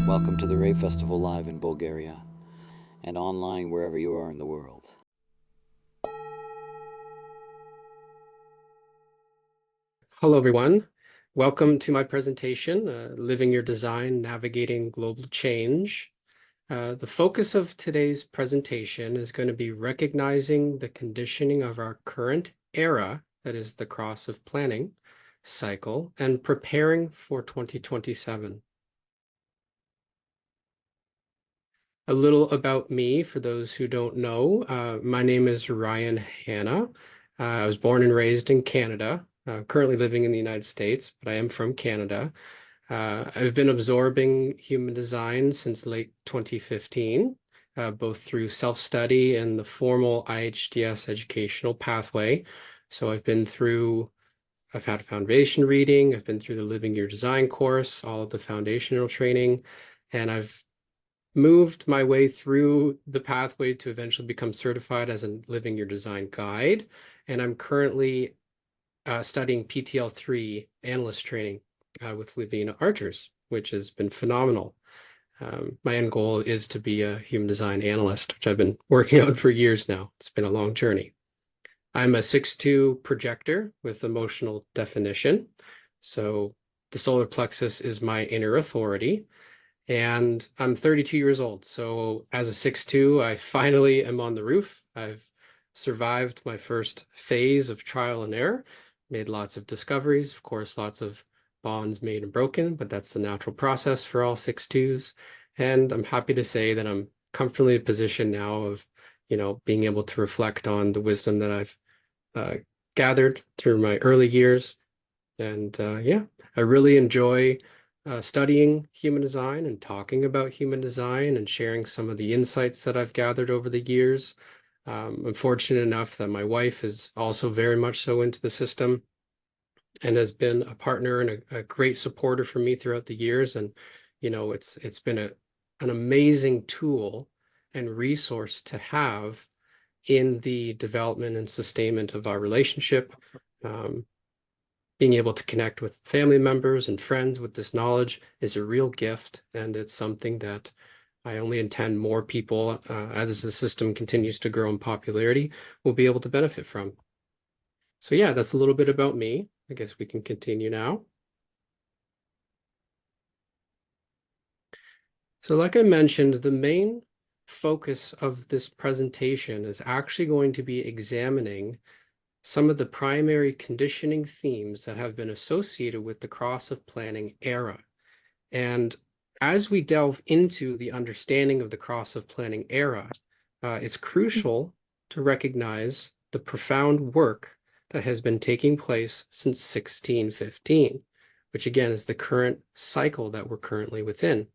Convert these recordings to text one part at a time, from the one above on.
Welcome to the Rave Festival live in Bulgaria and online wherever you are in the world. Hello, everyone. Welcome to my presentation, Living Your Design, Navigating Global Change. The focus of today's presentation is going to be recognizing the conditioning of our current era, that is the cross of planning cycle, and preparing for 2027. A little about me, for those who don't know, my name is Ryan Hanna. I was born and raised in Canada, currently living in the United States, but I am from Canada. I've been absorbing human design since late 2015, both through self-study and the formal IHDS educational pathway. So I've had a foundation reading, I've been through the Living Your Design course, all of the foundational training, and I've moved my way through the pathway to eventually become certified as a Living Your Design guide. And I'm currently studying PTL3 analyst training with Levina Archers, which has been phenomenal. My end goal is to be a human design analyst, which I've been working on for years now. It's been a long journey. I'm a 6'2" projector with emotional definition. So the solar plexus is my inner authority. And I'm 32 years old. So as a 6'2", I finally am on the roof. I've survived my first phase of trial and error, made lots of discoveries, of course, lots of bonds made and broken, but that's the natural process for all 6'2s. And I'm happy to say that I'm comfortably in a position now of, being able to reflect on the wisdom that I've gathered through my early years. And yeah, I really enjoy studying human design and talking about human design and sharing some of the insights that I've gathered over the years. I'm fortunate enough that my wife is also very much so into the system and has been a partner and a great supporter for me throughout the years. And, it's been an amazing tool and resource to have in the development and sustainment of our relationship. Being able to connect with family members and friends with this knowledge is a real gift, and it's something that I only intend more people, as the system continues to grow in popularity, will be able to benefit from. So yeah, that's a little bit about me. I guess we can continue now. So like I mentioned, the main focus of this presentation is actually going to be examining some of the primary conditioning themes that have been associated with the cross of planning era. And as we delve into the understanding of the cross of planning era, it's crucial to recognize the profound work that has been taking place since 1615, which again is the current cycle that we're currently within.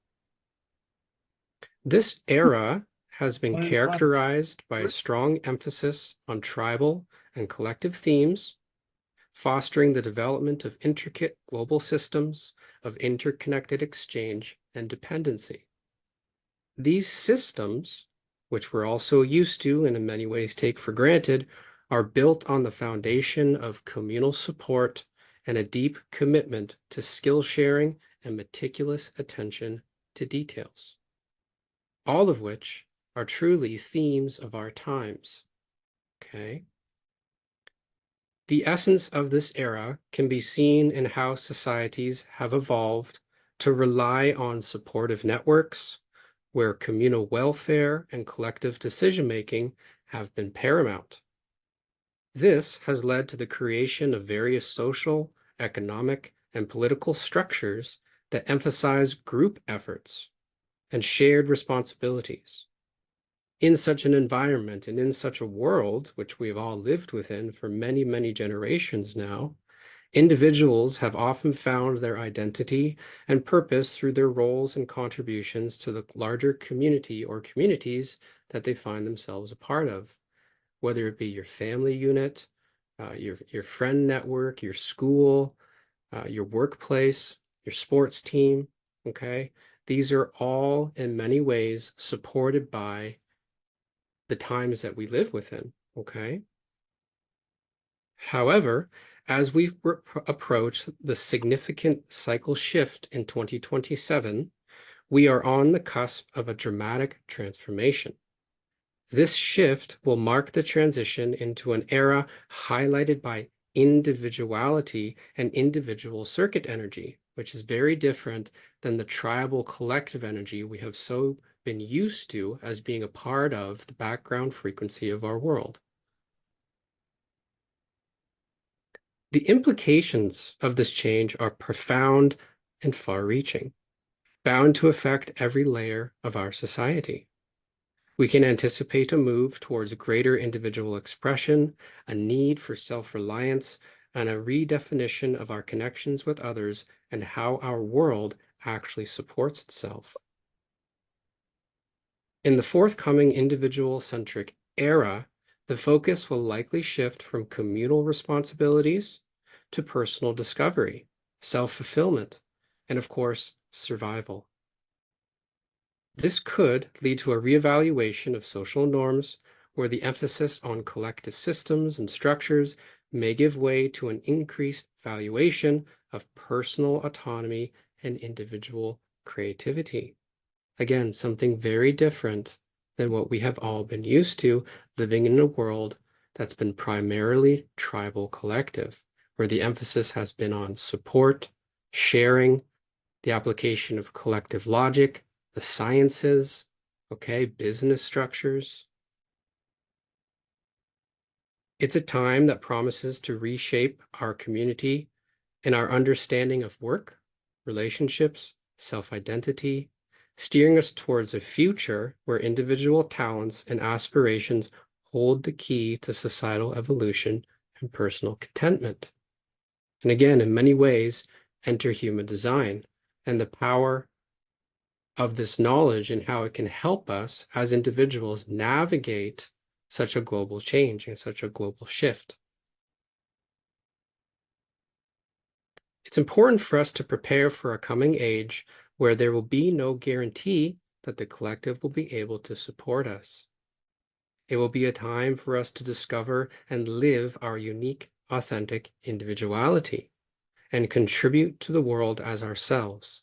This era has been characterized by a strong emphasis on tribal and collective themes, fostering the development of intricate global systems of interconnected exchange and dependency. These systems, which we're also used to and in many ways take for granted, are built on the foundation of communal support and a deep commitment to skill sharing and meticulous attention to details, all of which are truly themes of our times. Okay. The essence of this era can be seen in how societies have evolved to rely on supportive networks, where communal welfare and collective decision-making have been paramount. This has led to the creation of various social, economic, and political structures that emphasize group efforts and shared responsibilities. In such an environment and in such a world, which we've all lived within for many, many generations now, individuals have often found their identity and purpose through their roles and contributions to the larger community or communities that they find themselves a part of, whether it be your family unit, your friend network, your school, your workplace, your sports team, okay? These are all in many ways supported by the times that we live within, okay? However, as we approach the significant cycle shift in 2027, We are on the cusp of a dramatic transformation. This shift will mark the transition into an era highlighted by individuality and individual circuit energy, which is very different than the tribal collective energy we have so been used to as being a part of the background frequency of our world. The implications of this change are profound and far-reaching, bound to affect every layer of our society. We can anticipate a move towards greater individual expression, a need for self-reliance, and a redefinition of our connections with others and how our world actually supports itself. In the forthcoming individual-centric era, the focus will likely shift from communal responsibilities to personal discovery, self-fulfillment, and of course, survival. This could lead to a reevaluation of social norms where the emphasis on collective systems and structures may give way to an increased valuation of personal autonomy and individual creativity. Again, something very different than what we have all been used to living in a world that's been primarily tribal collective, where the emphasis has been on support, sharing, the application of collective logic, the sciences, okay, business structures. It's a time that promises to reshape our community and our understanding of work, relationships, self-identity, steering us towards a future where individual talents and aspirations hold the key to societal evolution and personal contentment. And again, in many ways, enter human design and the power of this knowledge and how it can help us as individuals navigate such a global change and such a global shift. It's important for us to prepare for a coming age where there will be no guarantee that the collective will be able to support us. It will be a time for us to discover and live our unique, authentic individuality and contribute to the world as ourselves,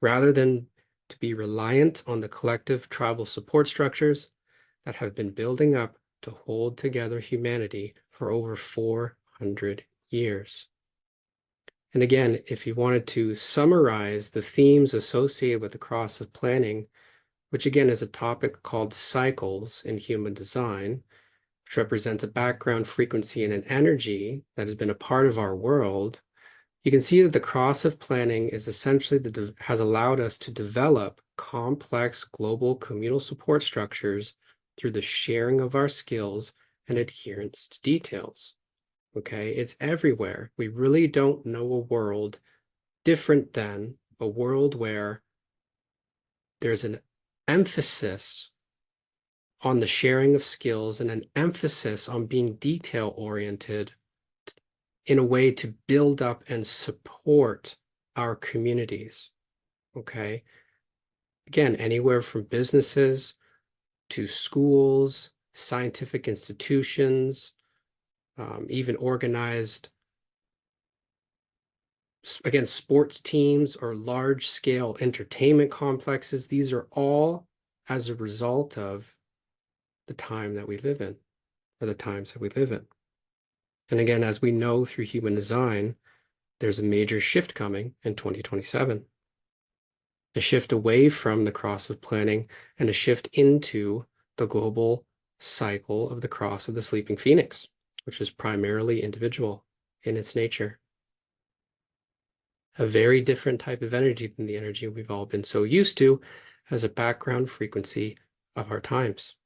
rather than to be reliant on the collective tribal support structures that have been building up to hold together humanity for over 400 years. And again, if you wanted to summarize the themes associated with the cross of planning, which again is a topic called cycles in human design, which represents a background frequency and an energy that has been a part of our world, you can see that the cross of planning is essentially has allowed us to develop complex global communal support structures through the sharing of our skills and adherence to details. Okay, it's everywhere. We really don't know a world different than a world where there's an emphasis on the sharing of skills and an emphasis on being detail-oriented in a way to build up and support our communities, okay? Again, anywhere from businesses to schools, scientific institutions, even organized, again, sports teams or large-scale entertainment complexes. These are all as a result of the time that we live in, or the times that we live in. And again, as we know through human design, there's a major shift coming in 2027. A shift away from the cross of planning and a shift into the global cycle of the cross of the sleeping phoenix, which is primarily individual in its nature. A very different type of energy than the energy we've all been so used to as a background frequency of our times.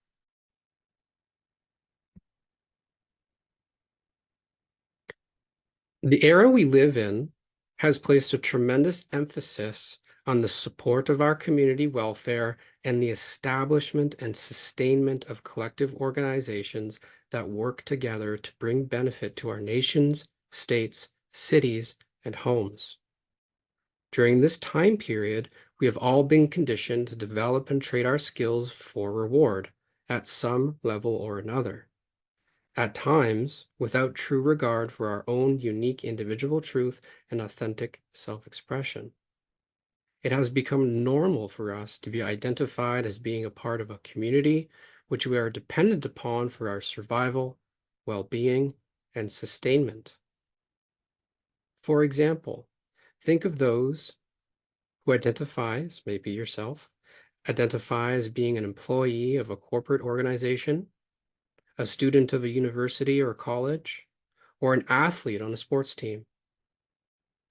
The era we live in has placed a tremendous emphasis on the support of our community welfare and the establishment and sustainment of collective organizations that work together to bring benefit to our nations, states, cities, and homes. During this time period, we have all been conditioned to develop and trade our skills for reward at some level or another. At times, without true regard for our own unique individual truth and authentic self-expression. It has become normal for us to be identified as being a part of a community which we are dependent upon for our survival, well-being, and sustainment. For example, think of those who identify as, maybe yourself, identify as being an employee of a corporate organization, a student of a university or college, or an athlete on a sports team.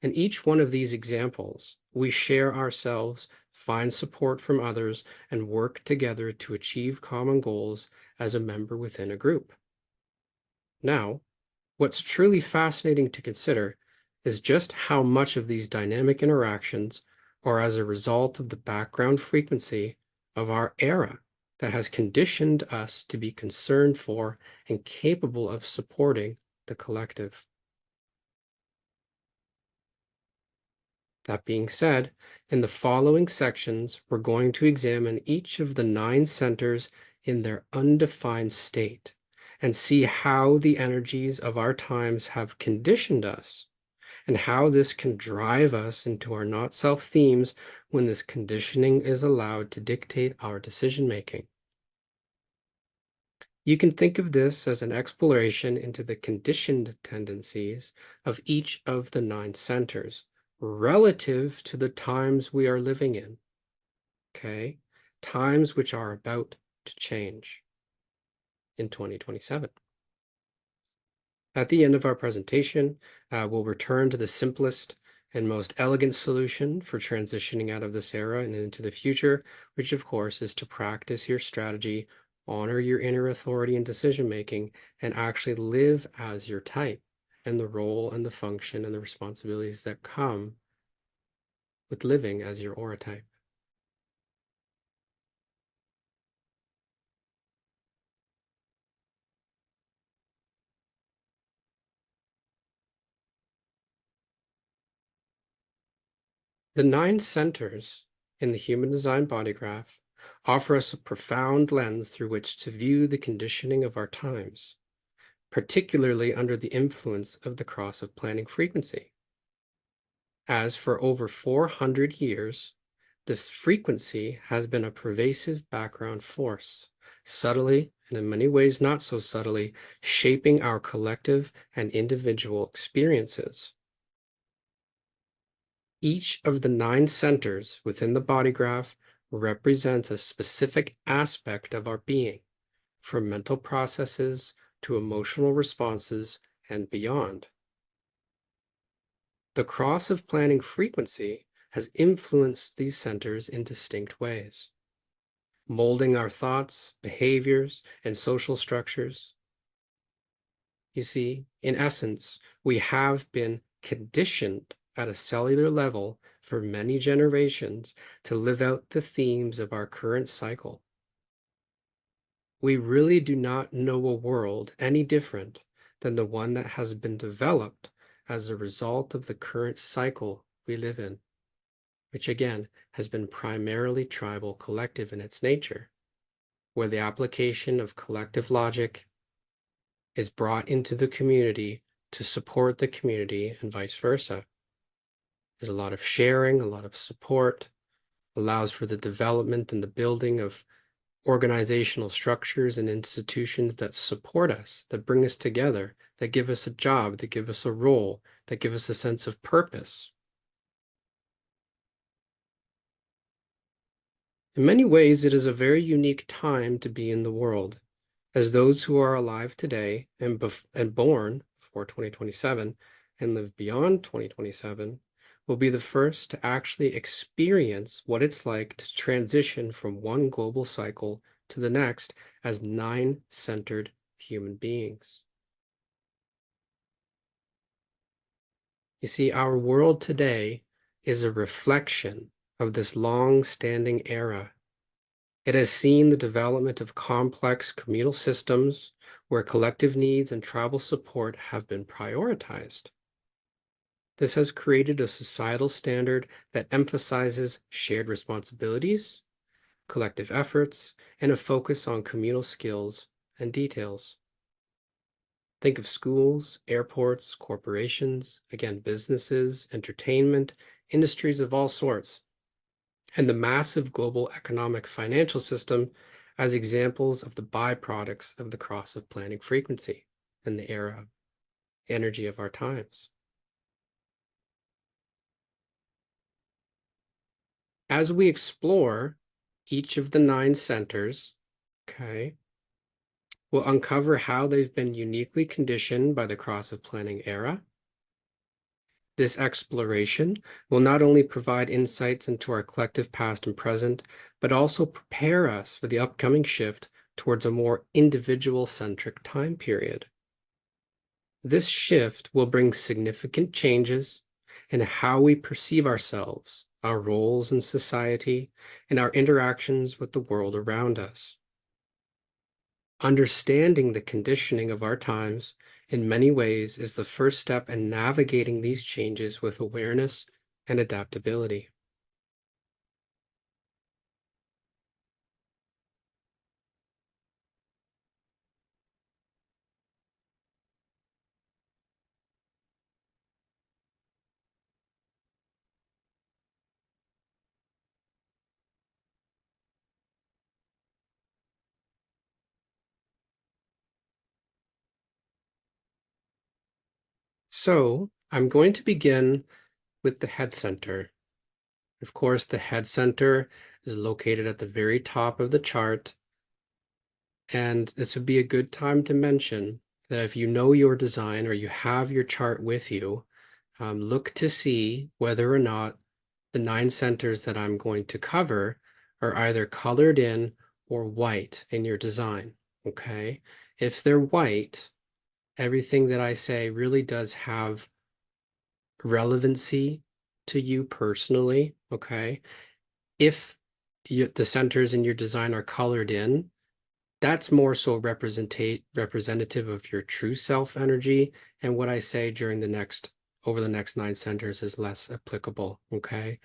In each one of these examples, we share ourselves, find support from others, and work together to achieve common goals as a member within a group. Now, what's truly fascinating to consider is just how much of these dynamic interactions are as a result of the background frequency of our era that has conditioned us to be concerned for and capable of supporting the collective. That being said, in the following sections, we're going to examine each of the 9 centers in their undefined state and see how the energies of our times have conditioned us and how this can drive us into our not-self themes when this conditioning is allowed to dictate our decision-making. You can think of this as an exploration into the conditioned tendencies of each of the 9 centers relative to the times we are living in, okay? Times which are about to change in 2027. At the end of our presentation, we'll return to the simplest and most elegant solution for transitioning out of this era and into the future, which of course is to practice your strategy, honor your inner authority and decision-making, and actually live as your type and the role and the function and the responsibilities that come with living as your aura type. The 9 centers in the Human Design Body Graph offer us a profound lens through which to view the conditioning of our times, particularly under the influence of the cross of planning frequency. As for over 400 years, this frequency has been a pervasive background force, subtly, and in many ways not so subtly, shaping our collective and individual experiences. Each of the 9 centers within the body graph represents a specific aspect of our being, from mental processes to emotional responses and beyond. The cross of planning frequency has influenced these centers in distinct ways, molding our thoughts, behaviors, and social structures. You see, in essence, we have been conditioned at a cellular level for many generations to live out the themes of our current cycle. We really do not know a world any different than the one that has been developed as a result of the current cycle we live in, which again has been primarily tribal collective in its nature, where the application of collective logic is brought into the community to support the community and vice versa. There's a lot of sharing, a lot of support, allows for the development and the building of organizational structures and institutions that support us, that bring us together, that give us a job, that give us a role, that give us a sense of purpose. In many ways, it is a very unique time to be in the world, as those who are alive today and born for 2027 and live beyond 2027 will be the first to actually experience what it's like to transition from one global cycle to the next as 9-centered human beings. You see, our world today is a reflection of this long-standing era. It has seen the development of complex communal systems where collective needs and tribal support have been prioritized. This has created a societal standard that emphasizes shared responsibilities, collective efforts, and a focus on communal skills and details. Think of schools, airports, corporations, again, businesses, entertainment, industries of all sorts. and the massive global economic financial system as examples of the byproducts of the cross of planning frequency and the era of energy of our times. As we explore each of the 9 centers, okay, we'll uncover how they've been uniquely conditioned by the cross of planning era. This exploration will not only provide insights into our collective past and present, but also prepare us for the upcoming shift towards a more individual-centric time period. This shift will bring significant changes in how we perceive ourselves, our roles in society, and our interactions with the world around us. Understanding the conditioning of our times in many ways is the first step in navigating these changes with awareness and adaptability. So I'm going to begin with the head center. Of course, the head center is located at the very top of the chart. And this would be a good time to mention that if you know your design or you have your chart with you, look to see whether or not the 9 centers that I'm going to cover are either colored in or white in your design, okay? If they're white, everything that I say really does have relevancy to you personally, okay? If the centers in your design are colored in, that's more so representative of your true self energy. And what I say over the next 9 centers is less applicable, okay?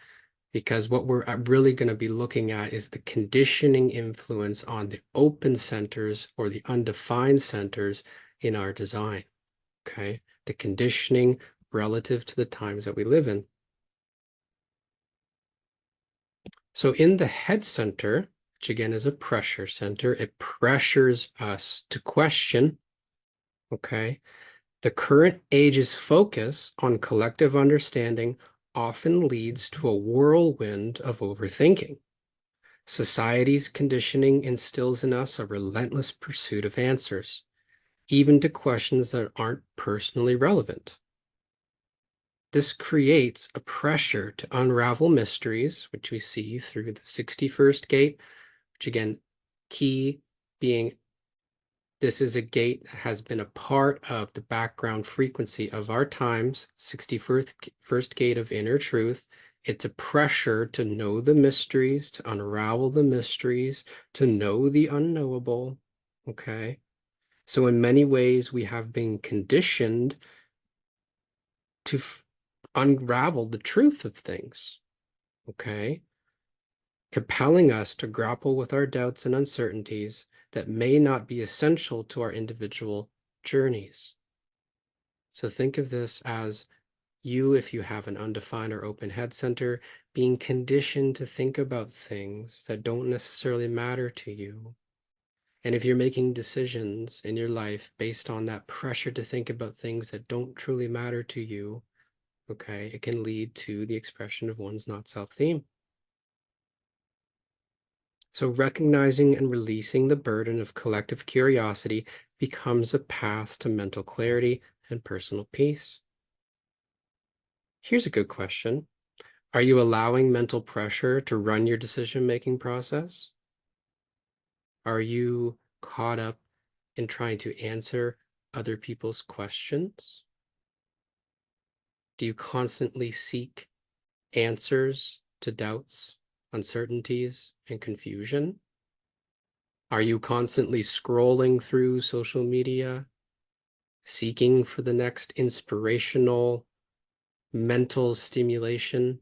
Because what we're really going to be looking at is the conditioning influence on the open centers or the undefined centers in our design, okay? The conditioning relative to the times that we live in. So in the head center, which again is a pressure center, it pressures us to question, okay? The current age's focus on collective understanding often leads to a whirlwind of overthinking. Society's conditioning instills in us a relentless pursuit of answers, even to questions that aren't personally relevant. This creates a pressure to unravel mysteries, which we see through the 61st gate, which again, key being this is a gate that has been a part of the background frequency of our times, 61st gate of inner truth. It's a pressure to know the mysteries, to unravel the mysteries, to know the unknowable, okay? So in many ways, we have been conditioned to unravel the truth of things, okay? Compelling us to grapple with our doubts and uncertainties that may not be essential to our individual journeys. So think of this as you, if you have an undefined or open head center, being conditioned to think about things that don't necessarily matter to you. And if you're making decisions in your life based on that pressure to think about things that don't truly matter to you, okay, it can lead to the expression of one's not self theme. So recognizing and releasing the burden of collective curiosity becomes a path to mental clarity and personal peace. Here's a good question. Are you allowing mental pressure to run your decision-making process? Are you caught up in trying to answer other people's questions? Do you constantly seek answers to doubts, uncertainties, and confusion? Are you constantly scrolling through social media, seeking for the next inspirational mental stimulation?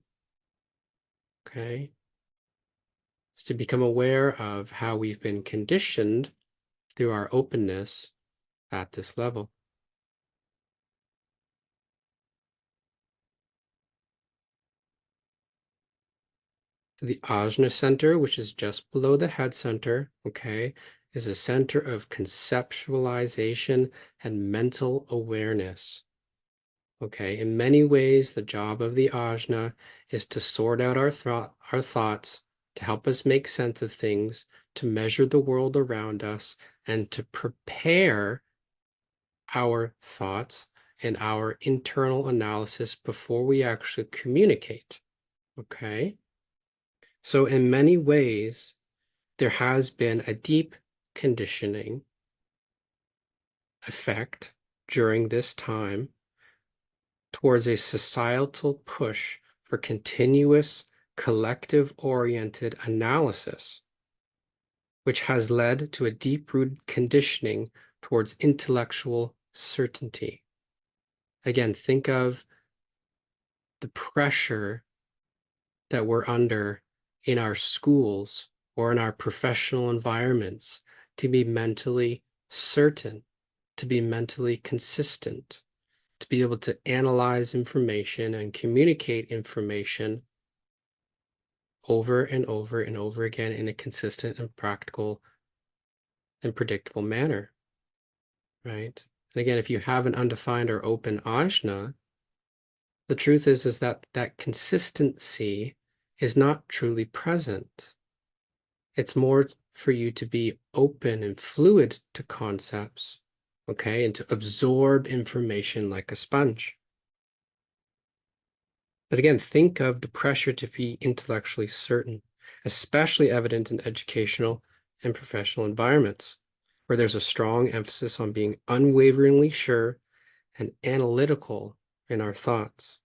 Okay. It's to become aware of how we've been conditioned through our openness at this level. The Ajna center, which is just below the head center, okay, is a center of conceptualization and mental awareness. Okay, in many ways, the job of the Ajna is to sort out our thoughts, to help us make sense of things, to measure the world around us, and to prepare our thoughts and our internal analysis before we actually communicate. Okay, so in many ways, there has been a deep conditioning effect during this time towards a societal push for continuous collective-oriented analysis, which has led to a deep-rooted conditioning towards intellectual certainty. Again, think of the pressure that we're under in our schools or in our professional environments to be mentally certain, to be mentally consistent, to be able to analyze information and communicate information over and over and over again in a consistent and practical and predictable manner, right? And again, if you have an undefined or open ajna, the truth is that that consistency is not truly present. It's more for you to be open and fluid to concepts, okay, and to absorb information like a sponge. But again, think of the pressure to be intellectually certain, especially evident in educational and professional environments, where there's a strong emphasis on being unwaveringly sure and analytical in our thoughts.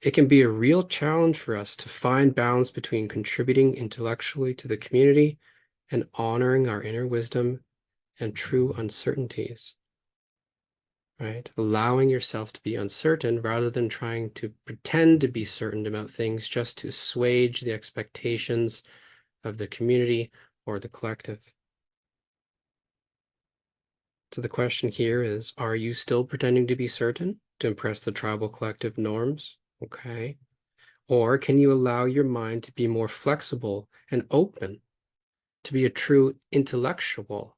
It can be a real challenge for us to find balance between contributing intellectually to the community and honoring our inner wisdom and true uncertainties, right? Allowing yourself to be uncertain rather than trying to pretend to be certain about things just to assuage the expectations of the community or the collective. So the question here is, are you still pretending to be certain to impress the tribal collective norms? Okay. Or can you allow your mind to be more flexible and open, to be a true intellectual,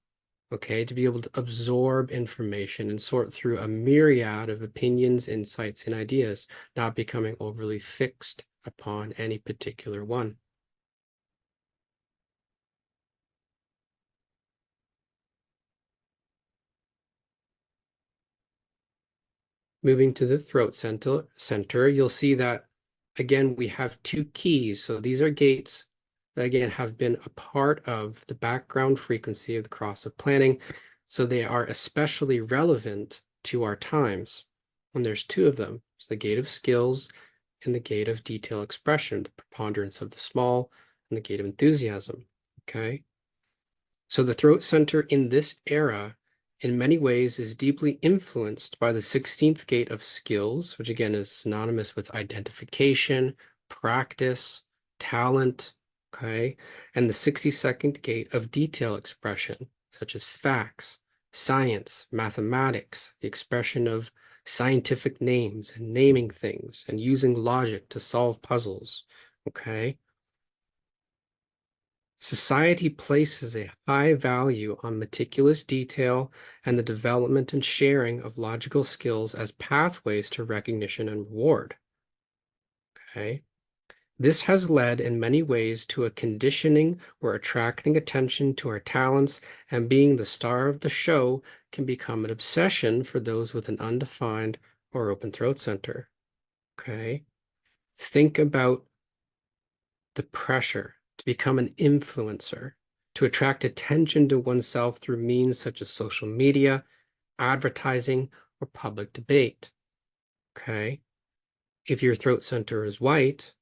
okay, to be able to absorb information and sort through a myriad of opinions, insights, and ideas, not becoming overly fixed upon any particular one? Moving to the throat center, you'll see that, again, we have two keys. So these are gates that, again, have been a part of the background frequency of the cross of planning. So they are especially relevant to our times. And there's two of them. It's the gate of skills and the gate of detail expression, the preponderance of the small, and the gate of enthusiasm. Okay. So the throat center in this era, in many ways, is deeply influenced by the 16th gate of skills, which again is synonymous with identification, practice, talent, okay? And the 62nd gate of detail expression, such as facts, science, mathematics, the expression of scientific names and naming things and using logic to solve puzzles, okay? Society places a high value on meticulous detail and the development and sharing of logical skills as pathways to recognition and reward. Okay. This has led in many ways to a conditioning where attracting attention to our talents and being the star of the show can become an obsession for those with an undefined or open throat center. Okay. Think about the pressure to become an influencer, to attract attention to oneself through means such as social media, advertising, or public debate. Okay. If your throat center is white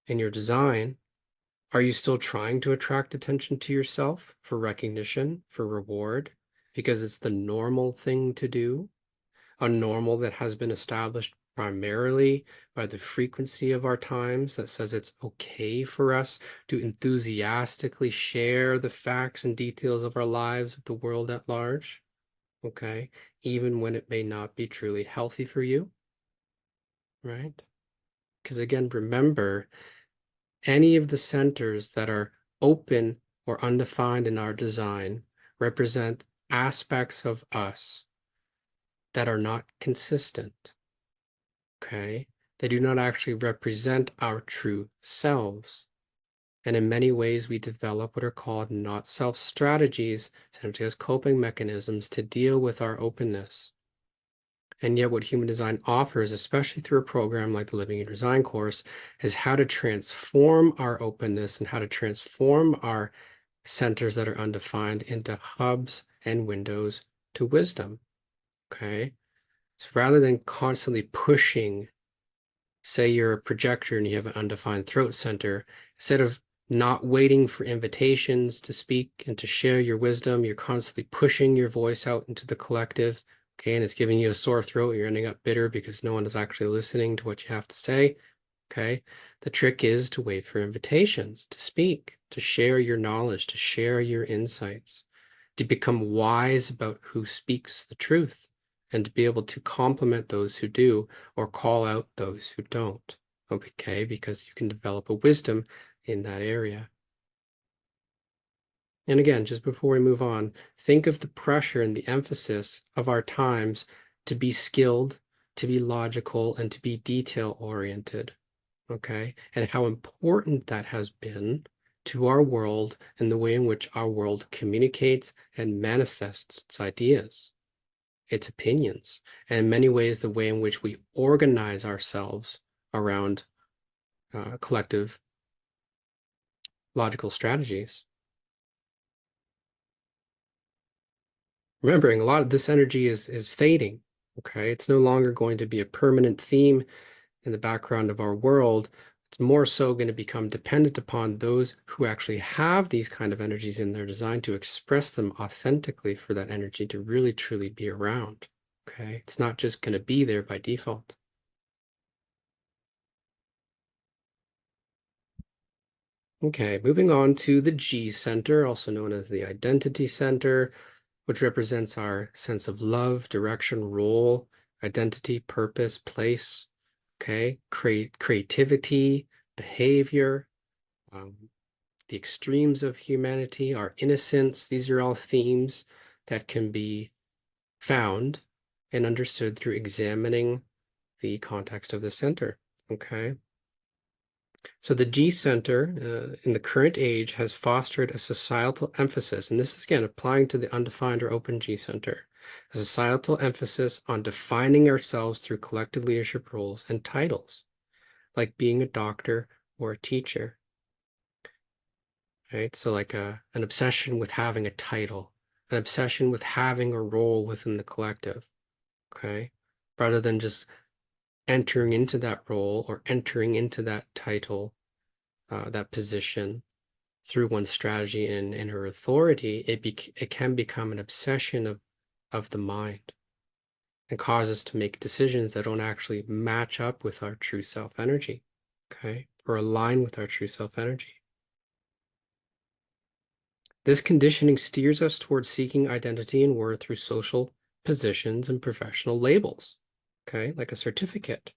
in your design, are you still trying to attract attention to yourself for recognition, for reward, because it's the normal thing to do? A normal that has been established primarily by the frequency of our times that says it's okay for us to enthusiastically share the facts and details of our lives with the world at large, okay, even when it may not be truly healthy for you, right? Because again, remember, any of the centers that are open or undefined in our design represent aspects of us that are not consistent, okay? They do not actually represent our true selves. And in many ways, we develop what are called not self strategies, essentially as coping mechanisms to deal with our openness. And yet, what human design offers, especially through a program like the Living Your Design course, is how to transform our openness and how to transform our centers that are undefined into hubs and windows to wisdom. Okay. So rather than constantly pushing, say you're a projector and you have an undefined throat center, instead of not waiting for invitations to speak and to share your wisdom, you're constantly pushing your voice out into the collective. Okay, and it's giving you a sore throat. You're ending up bitter because no one is actually listening to what you have to say. Okay, the trick is to wait for invitations to speak, to share your knowledge, to share your insights, to become wise about who speaks the truth, and to be able to compliment those who do or call out those who don't. Okay, because you can develop a wisdom in that area. And again, just before we move on, think of the pressure and the emphasis of our times to be skilled, to be logical, and to be detail oriented. Okay, and how important that has been to our world and the way in which our world communicates and manifests its ideas, its opinions, and in many ways, the way in which we organize ourselves around collective logical strategies. Remembering a lot of this energy is fading. Okay, it's no longer going to be a permanent theme in the background of our world. It's more so going to become dependent upon those who actually have these kind of energies in their design to express them authentically for that energy to really truly be around. Okay, it's not just going to be there by default. Okay, moving on to the G center, also known as the identity center, which represents our sense of love, direction, role, identity, purpose, place. Okay, creativity, behavior, um, the extremes of humanity, our innocence. These are all themes that can be found and understood through examining the context of the center. Okay. So the G Center in the current age has fostered a societal emphasis, and this is again applying to the undefined or open G Center, a societal emphasis on defining ourselves through collective leadership roles and titles, like being a doctor or a teacher, right? So like an obsession with having a title, an obsession with having a role within the collective, okay? Rather than just entering into that role or entering into that title, that position through one's strategy and her authority, it can become an obsession of the mind and cause us to make decisions that don't actually match up with our true self energy, okay? Or align with our true self energy. This conditioning steers us towards seeking identity and worth through social positions and professional labels, okay? Like a certificate.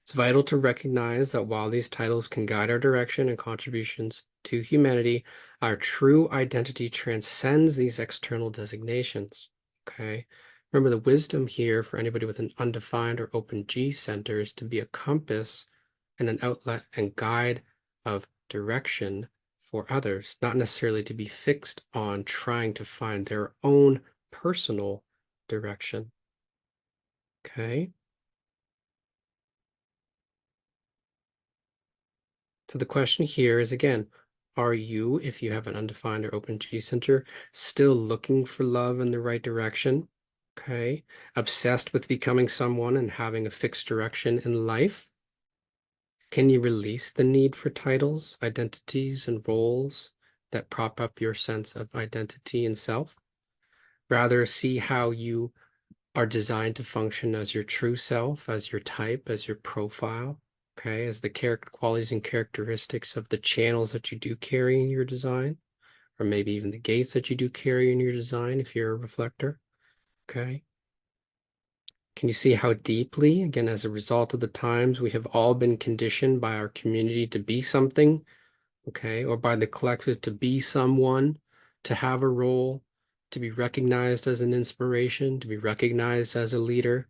It's vital to recognize that while these titles can guide our direction and contributions to humanity, our true identity transcends these external designations. Okay. Remember, the wisdom here for anybody with an undefined or open G center is to be a compass and an outlet and guide of direction for others, not necessarily to be fixed on trying to find their own personal direction. Okay. So the question here is again, are you, if you have an undefined or open G center, still looking for love in the right direction? Okay. Obsessed with becoming someone and having a fixed direction in life? Can you release the need for titles, identities, and roles that prop up your sense of identity and self? Rather, see how you are designed to function as your true self, as your type, as your profile, okay, as the character qualities and characteristics of the channels that you do carry in your design, or maybe even the gates that you do carry in your design if you're a reflector, okay? Can you see how deeply, again, as a result of the times, we have all been conditioned by our community to be something, okay, or by the collective to be someone, to have a role, to be recognized as an inspiration, to be recognized as a leader?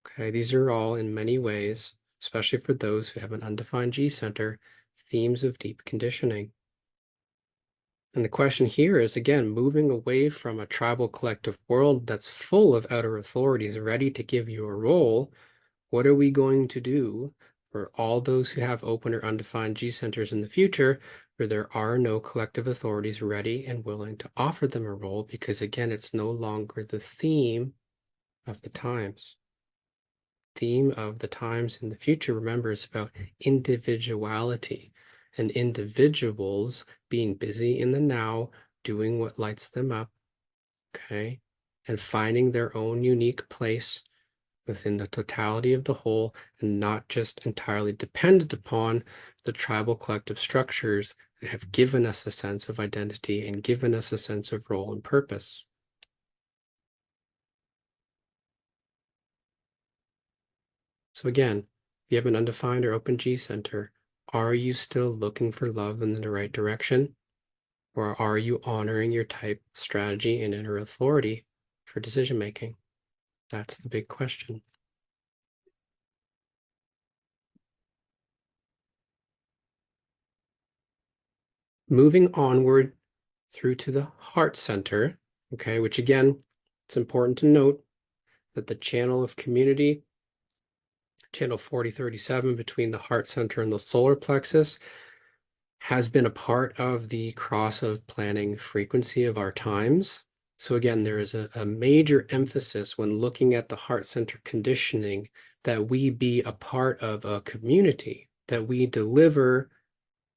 Okay, these are all in many ways, especially for those who have an undefined G center, themes of deep conditioning. And the question here is, again, moving away from a tribal collective world that's full of outer authorities ready to give you a role, what are we going to do for all those who have open or undefined G centers in the future where there are no collective authorities ready and willing to offer them a role? Because again, it's no longer the theme of the times. Theme of the times in the future, remember, is about individuality and individuals being busy in the now, doing what lights them up, okay, and finding their own unique place within the totality of the whole, and not just entirely dependent upon the tribal collective structures that have given us a sense of identity and given us a sense of role and purpose. So again, if you have an undefined or open G center, are you still looking for love in the right direction? Or are you honoring your type, strategy, and inner authority for decision making? That's the big question. Moving onward through to the heart center, okay, which again, it's important to note that the channel of community, channel 4037 between the heart center and the solar plexus, has been a part of the cross of planning frequency of our times. So again, there is a major emphasis when looking at the heart center conditioning that we be a part of a community, that we deliver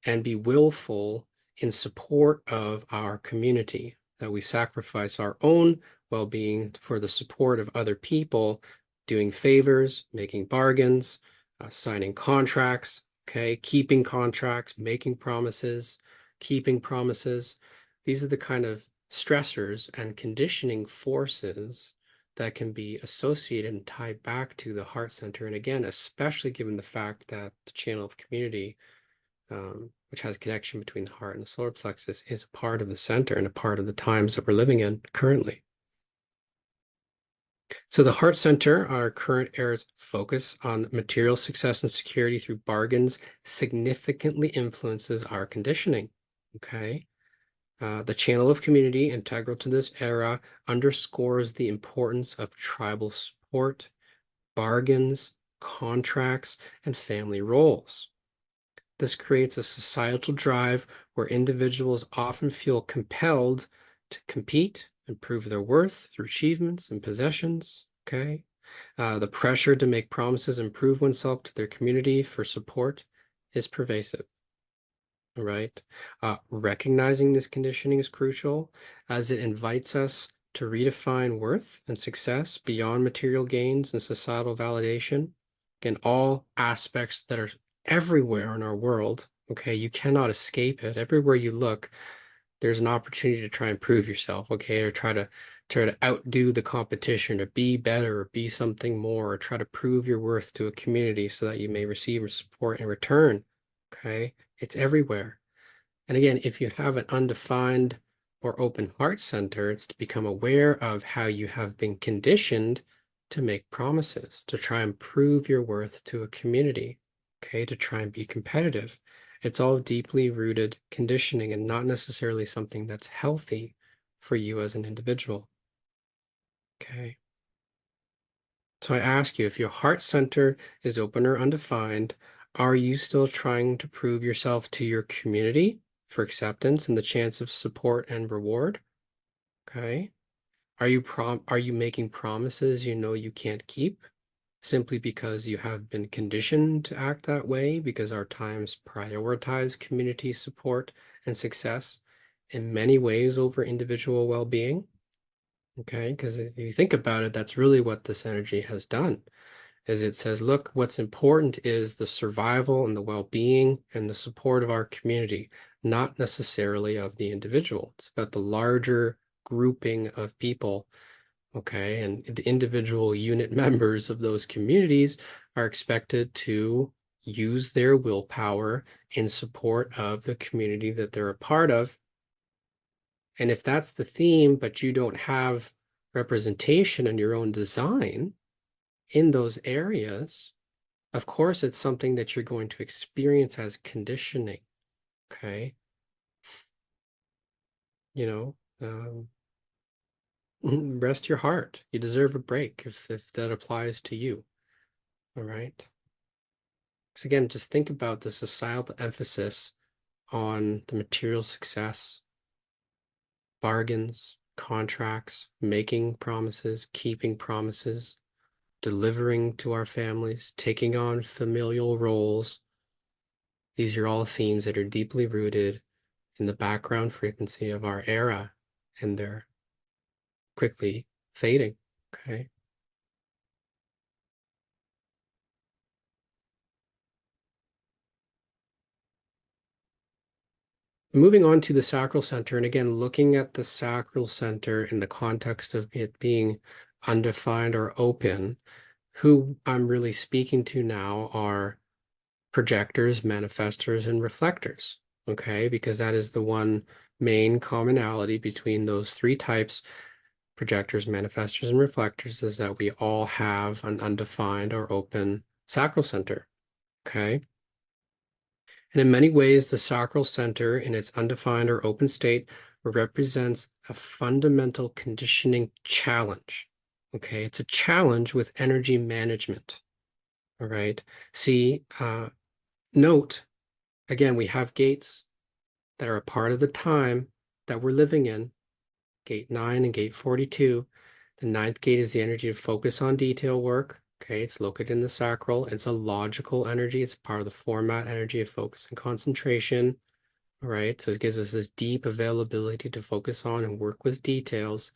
and be willful in support of our community, that we sacrifice our own well-being for the support of other people, doing favors, making bargains, signing contracts, okay, keeping contracts, making promises, keeping promises. These are the kind of stressors and conditioning forces that can be associated and tied back to the heart center. And again, especially given the fact that the channel of community, which has a connection between the heart and the solar plexus, is a part of the center and a part of the times that we're living in currently. So the heart center, our current era's focus on material success and security through bargains, significantly influences our conditioning, okay? The channel of community, integral to this era, underscores the importance of tribal support, bargains, contracts, and family roles. This creates a societal drive where individuals often feel compelled to compete and prove their worth through achievements and possessions, okay? The pressure to make promises and prove oneself to their community for support is pervasive, all right? Recognizing this conditioning is crucial as it invites us to redefine worth and success beyond material gains and societal validation in all aspects that are everywhere in our world. Okay, you cannot escape it. Everywhere you look, there's an opportunity to try and prove yourself, okay, or try to outdo the competition, or be better, or be something more, or try to prove your worth to a community so that you may receive support in return. Okay, it's everywhere. And again, if you have an undefined or open heart center, it's to become aware of how you have been conditioned to make promises, to try and prove your worth to a community, okay, to try and be competitive. It's all deeply rooted conditioning and not necessarily something that's healthy for you as an individual, okay? So I ask you, if your heart center is open or undefined, are you still trying to prove yourself to your community for acceptance and the chance of support and reward? Okay. Are you making promises you know you can't keep simply because you have been conditioned to act that way, because our times prioritize community support and success in many ways over individual well-being? Okay, because if you think about it, that's really what this energy has done, is it says, look, what's important is the survival and the well-being and the support of our community, not necessarily of the individual. It's about the larger grouping of people okay? And the individual unit members of those communities are expected to use their willpower in support of the community that they're a part of. And if that's the theme, but you don't have representation in your own design in those areas, of course, it's something that you're going to experience as conditioning, okay? You know, rest your heart. You deserve a break if that applies to you, all right? Because again, just think about the societal emphasis on the material success, bargains, contracts, making promises, keeping promises, delivering to our families, taking on familial roles. These are all themes that are deeply rooted in the background frequency of our era, and they're quickly fading, okay? Moving on to the sacral center, and again, looking at the sacral center in the context of it being undefined or open, who I'm really speaking to now are projectors, manifestors, and reflectors, okay? Because that is the one main commonality between those three types, projectors, manifestors, and reflectors, is that we all have an undefined or open sacral center, okay? And in many ways, the sacral center in its undefined or open state represents a fundamental conditioning challenge. Okay, it's a challenge with energy management. All right. See, note again, we have gates that are a part of the time that we're living in, gate 9 and gate 42. The ninth gate is the energy to focus on detail work. Okay, it's located in the sacral. It's a logical energy. It's part of the format energy of focus and concentration. All right, so it gives us this deep availability to focus on and work with details.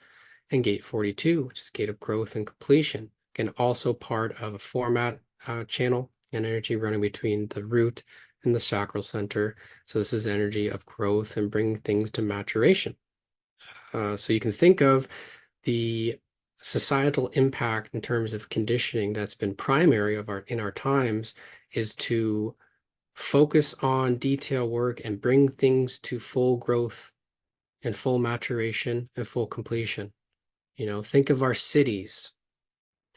And gate 42, which is gate of growth and completion, again, also part of a format channel and energy running between the root and the sacral center. So this is energy of growth and bringing things to maturation. So you can think of the societal impact in terms of conditioning that's been primary in our times is to focus on detail work and bring things to full growth and full maturation and full completion. You know, think of our cities,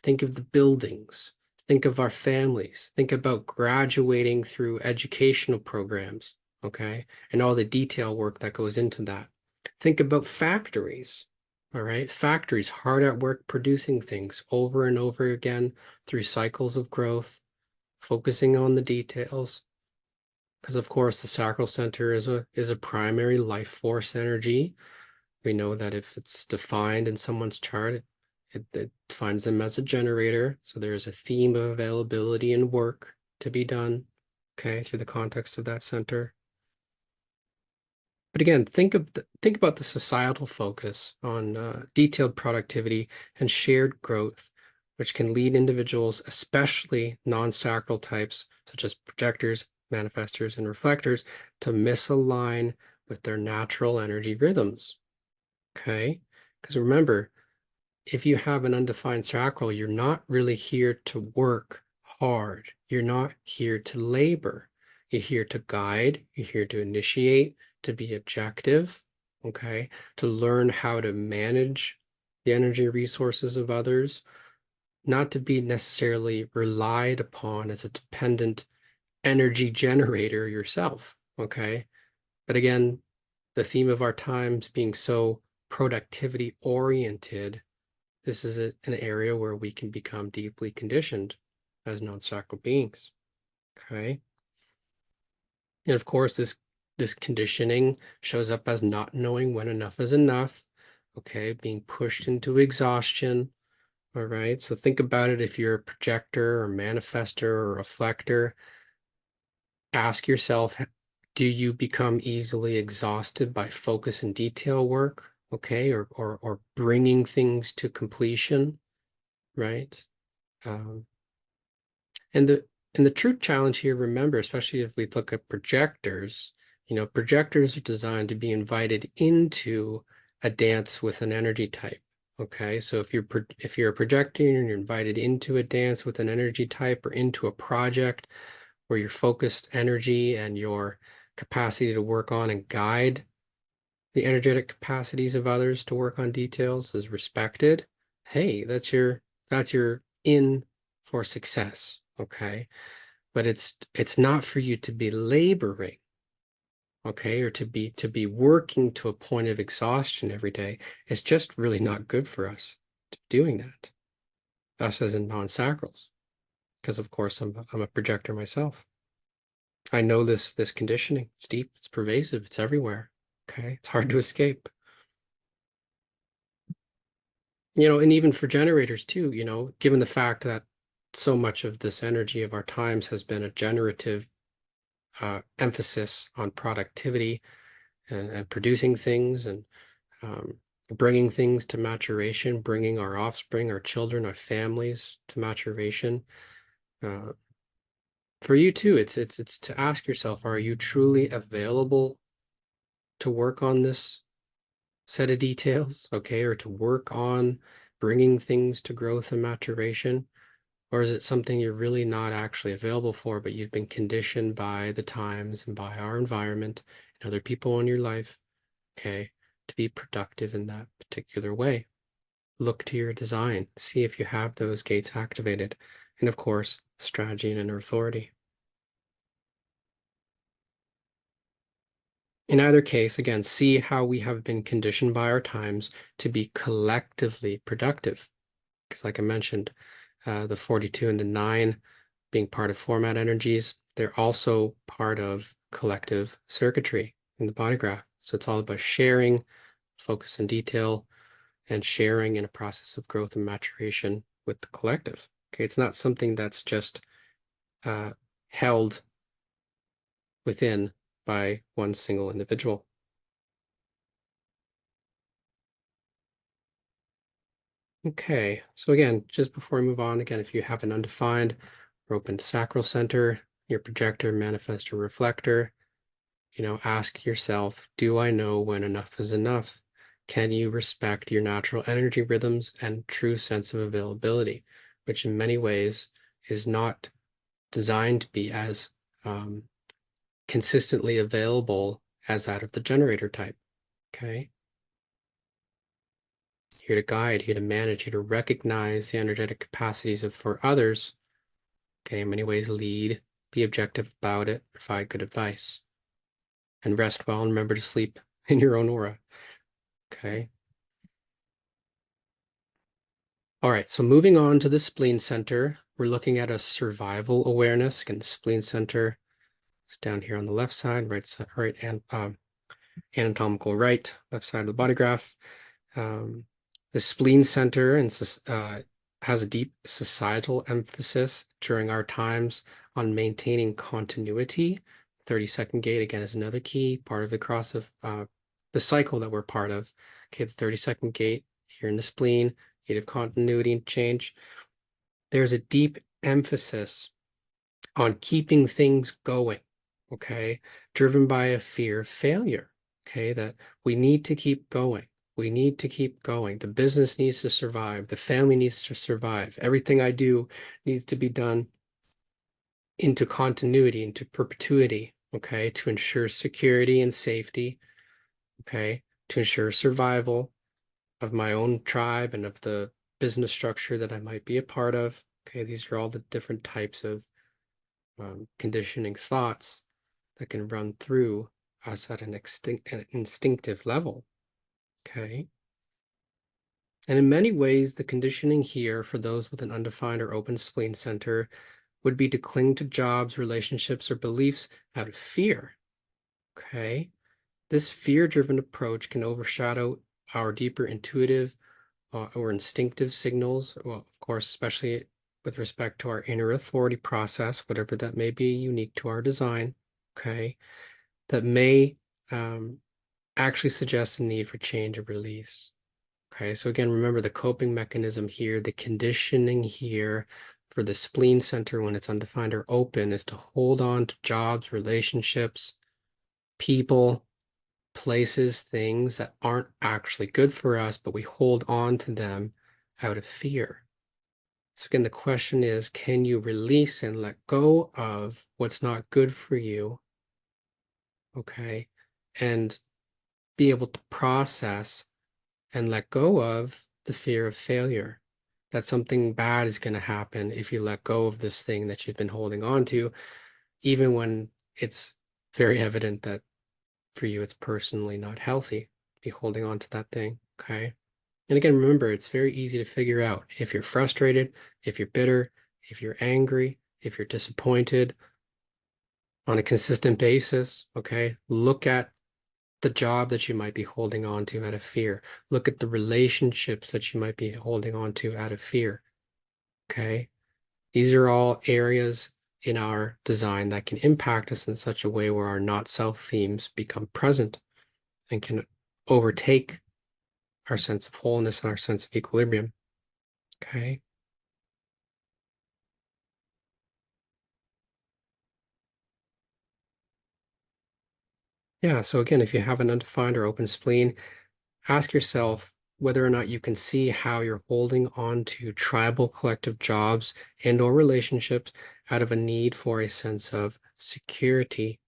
think of the buildings, think of our families, think about graduating through educational programs, okay, and all the detail work that goes into that. Think about factories, all right? Factories hard at work producing things over and over again through cycles of growth, focusing on the details. Because of course the sacral center is a primary life force energy. We know that if it's defined in someone's chart, it defines them as a generator. So there's a theme of availability and work to be done, okay, through the context of that center. But again, think about the societal focus on detailed productivity and shared growth, which can lead individuals, especially non-sacral types, such as projectors, manifestors, and reflectors, to misalign with their natural energy rhythms. Okay? Because remember, if you have an undefined sacral, you're not really here to work hard. You're not here to labor. You're here to guide. You're here to initiate, to be objective, okay? To learn how to manage the energy resources of others, not to be necessarily relied upon as a dependent energy generator yourself, okay? But again, the theme of our times being so productivity oriented, this is an area where we can become deeply conditioned as non-sacral beings, okay? And of course, this conditioning shows up as not knowing when enough is enough, okay? Being pushed into exhaustion, all right? So think about it if you're a projector or manifester or reflector. Ask yourself, do you become easily exhausted by focus and detail work, okay? Or bringing things to completion, right? Um, and the true challenge here, remember, especially if we look at projectors, you know, projectors are designed to be invited into a dance with an energy type, Okay, so if you're a projector and you're invited into a dance with an energy type or into a project where your focused energy and your capacity to work on and guide the energetic capacities of others to work on details is respected, hey, that's your in for success, okay? But it's not for you to be laboring, okay, or to be working to a point of exhaustion every day. It's just really not good for us to be doing that. Us as in non-sacrals, because of course I'm a projector myself. I know this conditioning. It's deep, it's pervasive, it's everywhere. Okay, it's hard to escape. And even for generators too, given the fact that so much of this energy of our times has been a generative emphasis on productivity and producing things and um, bringing things to maturation, bringing our offspring, our children, our families to maturation. Uh, for you too, it's to ask yourself, are you truly available to work on this set of details, okay, or to work on bringing things to growth and maturation? Or is it something you're really not actually available for, but you've been conditioned by the times and by our environment and other people in your life, okay, to be productive in that particular way? Look to your design, see if you have those gates activated, and of course, strategy and inner authority. In either case, again, see how we have been conditioned by our times to be collectively productive. Because like I mentioned, the 42 and the 9 being part of format energies, they're also part of collective circuitry in the body graph. So it's all about sharing, focus and detail, and sharing in a process of growth and maturation with the collective. Okay, it's not something that's just held within by one single individual. Okay, so again, just before we move on, again, if you have an undefined or open sacral center, your projector, manifestor, reflector, ask yourself, do I know when enough is enough? Can you respect your natural energy rhythms and true sense of availability, which in many ways is not designed to be as consistently available as that of the generator type, okay? Here to guide, here to manage, here to recognize the energetic capacities of for others, okay? In many ways, lead, be objective about it, provide good advice, and rest well and remember to sleep in your own aura, okay? All right, so moving on to the spleen center, we're looking at a survival awareness. Again, the spleen center is down here on the left side, right side, right, and anatomical right, left side of the body graph. The spleen center has a deep societal emphasis during our times on maintaining continuity. 30-second gate, again, is another key part of the cross of the cycle that we're part of. Okay, the 30-second gate here in the spleen, gate of continuity and change. There's a deep emphasis on keeping things going, okay, driven by a fear of failure, okay, that we need to keep going. We need to keep going. The business needs to survive. The family needs to survive. Everything I do needs to be done into continuity, into perpetuity, okay, to ensure security and safety, okay, to ensure survival of my own tribe and of the business structure that I might be a part of. Okay, these are all the different types of conditioning thoughts that can run through us at an instinctive level. Okay. And in many ways, the conditioning here for those with an undefined or open spleen center would be to cling to jobs, relationships, or beliefs out of fear. Okay. This fear-driven approach can overshadow our deeper intuitive or instinctive signals, well, of course, especially with respect to our inner authority process, whatever that may be unique to our design, okay, that may actually suggest a need for change or release. Okay, so again, remember the coping mechanism here, the conditioning here for the spleen center when it's undefined or open is to hold on to jobs, relationships, people, places, things that aren't actually good for us, but we hold on to them out of fear. So again, the question is, can you release and let go of what's not good for you, okay? And be able to process and let go of the fear of failure. That something bad is going to happen if you let go of this thing that you've been holding on to, even when it's very evident that for you it's personally not healthy to be holding on to that thing, okay? And again, remember, it's very easy to figure out if you're frustrated, if you're bitter, if you're angry, if you're disappointed on a consistent basis, okay? Look at the job that you might be holding on to out of fear. Look at the relationships that you might be holding on to out of fear, okay? These are all areas in our design that can impact us in such a way where our not self themes become present and can overtake our sense of wholeness and our sense of equilibrium, okay? Yeah, so again, if you have an undefined or open spleen, ask yourself whether or not you can see how you're holding on to tribal collective jobs and or relationships out of a need for a sense of security,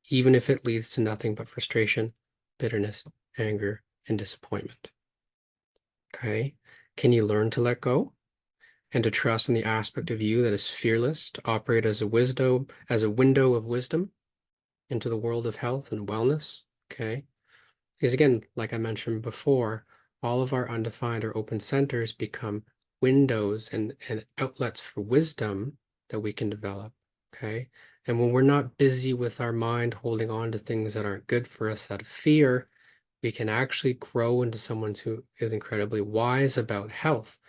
even if it leads to nothing but frustration, bitterness, anger, and disappointment. Okay? Can you learn to let go and to trust in the aspect of you that is fearless, to operate as a window of wisdom into the world of health and wellness? Okay? Because again, like I mentioned before, all of our undefined or open centers become windows and outlets for wisdom that we can develop. Okay. And when we're not busy with our mind holding on to things that aren't good for us out of fear, we can actually grow into someone who is incredibly wise about health,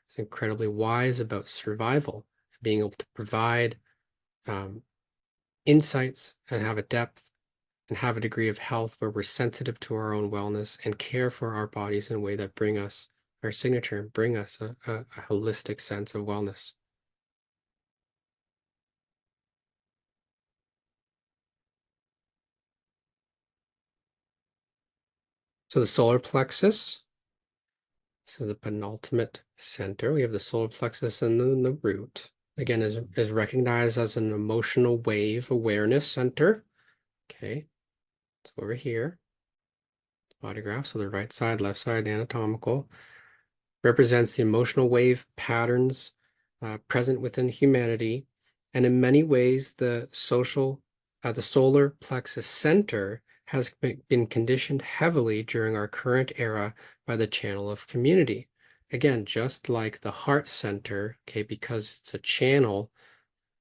is incredibly wise about survival, being able to provide um, insights and have a depth and have a degree of health where we're sensitive to our own wellness and care for our bodies in a way that bring us our signature and bring us a holistic sense of wellness. So the solar plexus, this is the penultimate center. We have the solar plexus and then the root. Again, is recognized as an emotional wave awareness center. Okay, it's over here. Body graph, so the right side, left side, anatomical. Represents the emotional wave patterns present within humanity. And in many ways, the solar plexus center has been conditioned heavily during our current era by the channel of community. Again, just like the heart center, okay, because it's a channel,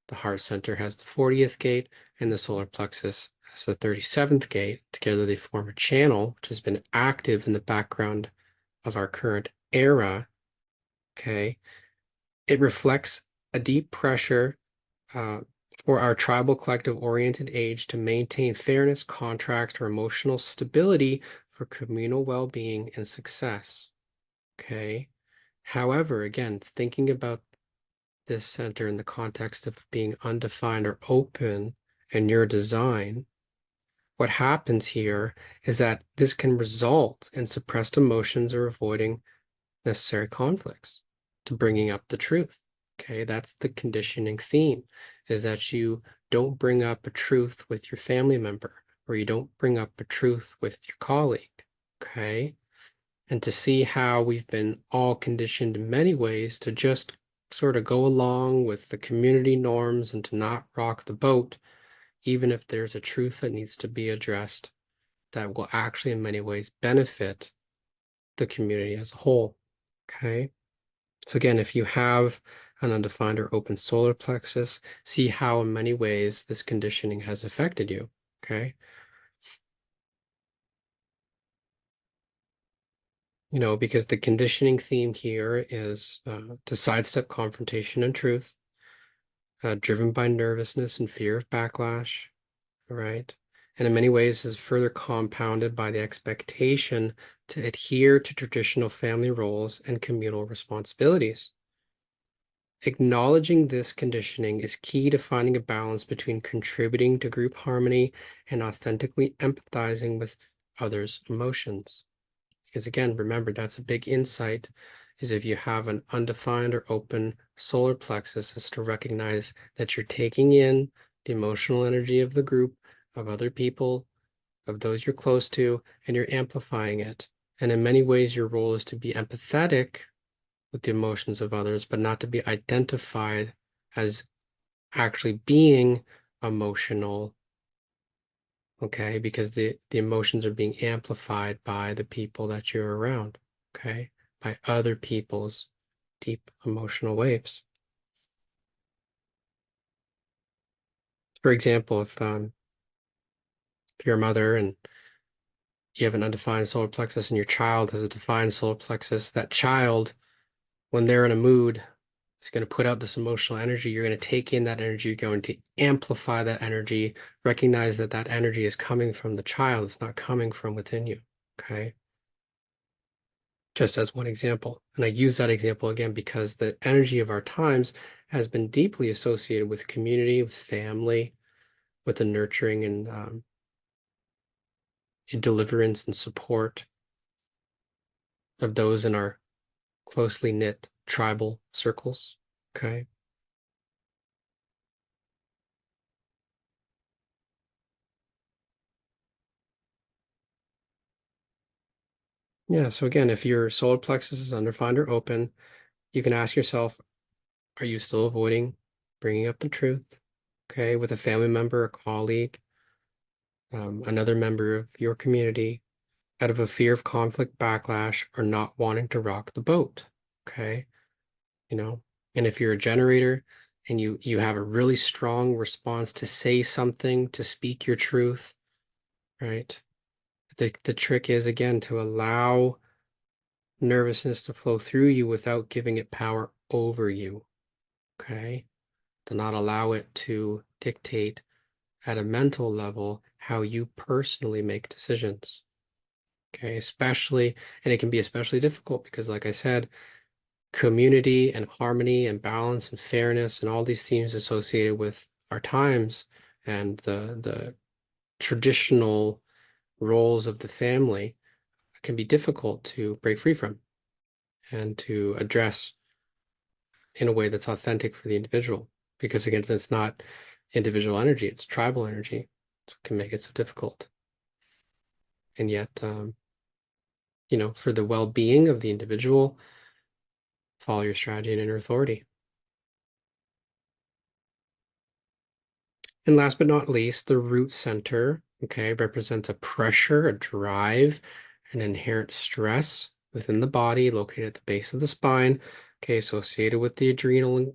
the heart center has the 40th gate and the solar plexus has the 37th gate. Together they form a channel, which has been active in the background of our current era. Okay. It reflects a deep pressure uh, for our tribal collective oriented age to maintain fairness, contract, or emotional stability for communal well-being and success. Okay. However, again, thinking about this center in the context of being undefined or open in your design, what happens here is that this can result in suppressed emotions or avoiding necessary conflicts to bringing up the truth. Okay, that's the conditioning theme, is that you don't bring up a truth with your family member or you don't bring up a truth with your colleague. Okay, and to see how we've been all conditioned in many ways to just sort of go along with the community norms and to not rock the boat, even if there's a truth that needs to be addressed that will actually in many ways benefit the community as a whole. Okay. So again, if you have an undefined or open solar plexus, see how in many ways this conditioning has affected you, okay? You know, because the conditioning theme here is to sidestep confrontation and truth, driven by nervousness and fear of backlash, right? And in many ways is further compounded by the expectation to adhere to traditional family roles and communal responsibilities. Acknowledging this conditioning is key to finding a balance between contributing to group harmony and authentically empathizing with others' emotions. Because again, remember, that's a big insight, is if you have an undefined or open solar plexus, is to recognize that you're taking in the emotional energy of the group, of other people, of those you're close to, and you're amplifying it. And in many ways, your role is to be empathetic with the emotions of others, but not to be identified as actually being emotional, okay? Because the emotions are being amplified by the people that you're around, okay? By other people's deep emotional waves. For example, if you're a mother and you have an undefined solar plexus and your child has a defined solar plexus, that child, when they're in a mood, is going to put out this emotional energy. You're going to take in that energy. You're going to amplify that energy, recognize that that energy is coming from the child. It's not coming from within you. Okay. Just as one example. And I use that example again because the energy of our times has been deeply associated with community, with family, with the nurturing and deliverance and support of those in our closely knit tribal circles. Okay. Yeah. So again, if your solar plexus is undefined or open, you can ask yourself, are you still avoiding bringing up the truth? Okay. With a family member, a colleague, another member of your community, out of a fear of conflict, backlash, or not wanting to rock the boat. Okay. You know, and if you're a generator and you have a really strong response to say something, to speak your truth, right? The trick is again to allow nervousness to flow through you without giving it power over you. Okay. To not allow it to dictate at a mental level how you personally make decisions. Okay. Especially, and it can be especially difficult because, like I said, community and harmony and balance and fairness and all these themes associated with our times and the traditional roles of the family can be difficult to break free from and to address in a way that's authentic for the individual. Because again, it's not individual energy, it's tribal energy. So it can make it so difficult. And yet, for the well-being of the individual, follow your strategy and inner authority. And last but not least, the root center, okay, represents a pressure, a drive, an inherent stress within the body located at the base of the spine, okay, associated with the adrenal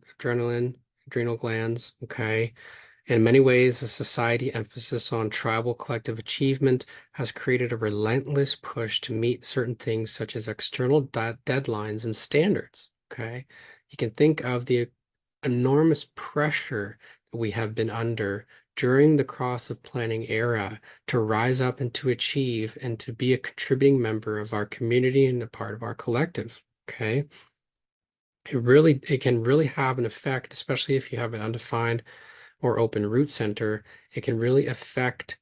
glands, okay. In many ways, the society emphasis on tribal collective achievement has created a relentless push to meet certain things such as external deadlines and standards, okay. You can think of the enormous pressure that we have been under during the cross of planning era to rise up and to achieve and to be a contributing member of our community and a part of our collective. Okay. It can really have an effect, especially if you have an undefined or open root center. It can really affect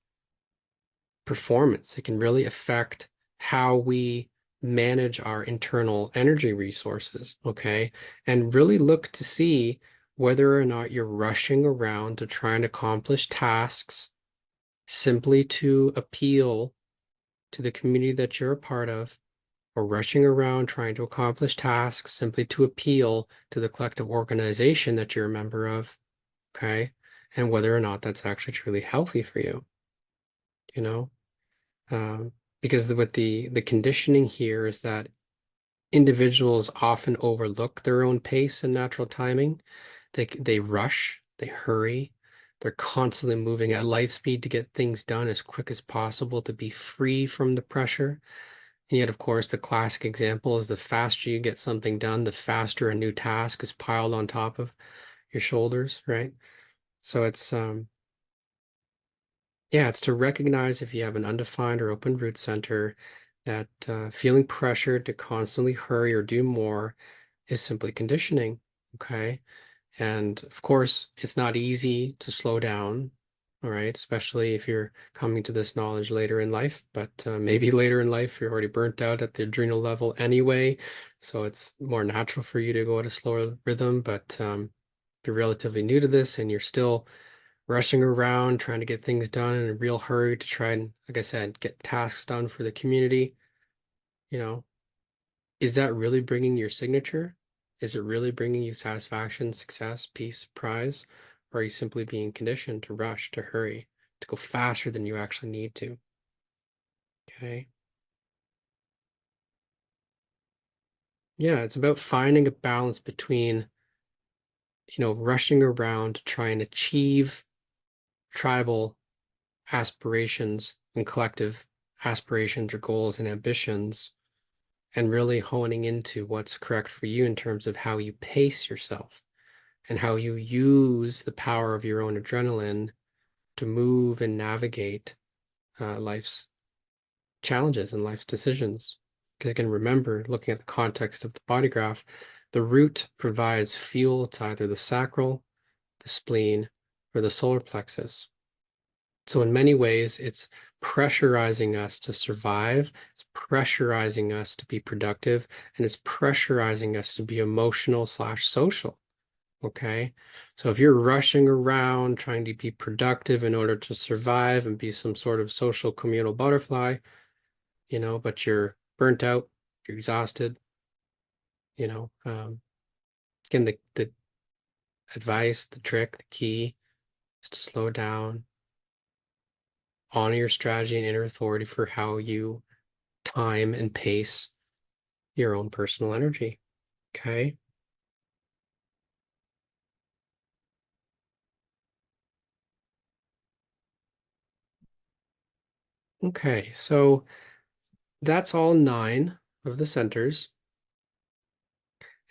performance. It can really affect how we manage our internal energy resources, okay? And really look to see whether or not you're rushing around to try and accomplish tasks simply to appeal to the community that you're a part of, or rushing around trying to accomplish tasks simply to appeal to the collective organization that you're a member of, okay? And whether or not that's actually truly healthy for you, you know? Because with the conditioning here is that individuals often overlook their own pace and natural timing. They rush, they hurry, they're constantly moving at light speed to get things done as quick as possible to be free from the pressure. And yet, of course, the classic example is the faster you get something done, the faster a new task is piled on top of your shoulders, right? So it's to recognize if you have an undefined or open root center that feeling pressured to constantly hurry or do more is simply conditioning. Okay. And of course, it's not easy to slow down. all right? Especially if you're coming to this knowledge later in life, but maybe later in life you're already burnt out at the adrenal level anyway, so it's more natural for you to go at a slower rhythm. But if you're relatively new to this and you're still rushing around trying to get things done in a real hurry to try and, like I said, get tasks done for the community, you know, is that really bringing your signature? Is it really bringing you satisfaction, success, peace, prize? Or are you simply being conditioned to rush, to hurry, to go faster than you actually need to? Okay. Yeah, it's about finding a balance between, rushing around to try and achieve tribal aspirations and collective aspirations or goals and ambitions, and really honing into what's correct for you in terms of how you pace yourself and how you use the power of your own adrenaline to move and navigate life's challenges and life's decisions. Because again, remember, looking at the context of the body graph, the root provides fuel to either the sacral, the spleen, or the solar plexus. So in many ways, it's pressurizing us to survive, it's pressurizing us to be productive, and it's pressurizing us to be emotional slash social. Okay. So if you're rushing around trying to be productive in order to survive and be some sort of social communal butterfly, but you're burnt out, you're exhausted, you know, um, again, the advice, the trick, the key is to slow down, honor your strategy and inner authority for how you time and pace your own personal energy. Okay. Okay. So that's all 9 of the centers.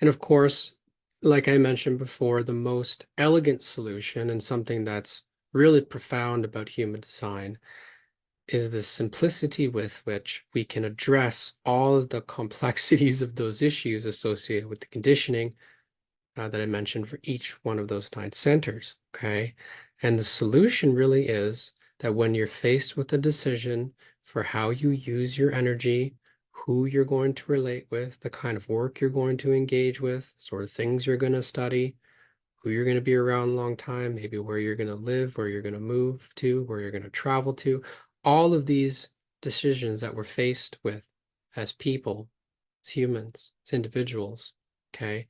And of course, like I mentioned before, the most elegant solution and something that's really profound about human design is the simplicity with which we can address all of the complexities of those issues associated with the conditioning that I mentioned for each one of those 9 centers. Okay. And the solution really is that when you're faced with a decision for how you use your energy, who you're going to relate with, the kind of work you're going to engage with, sort of things you're going to study, who you're going to be around a long time, maybe where you're going to live, where you're going to move to, where you're going to travel to, all of these decisions that we're faced with as people, as humans, as individuals. Okay.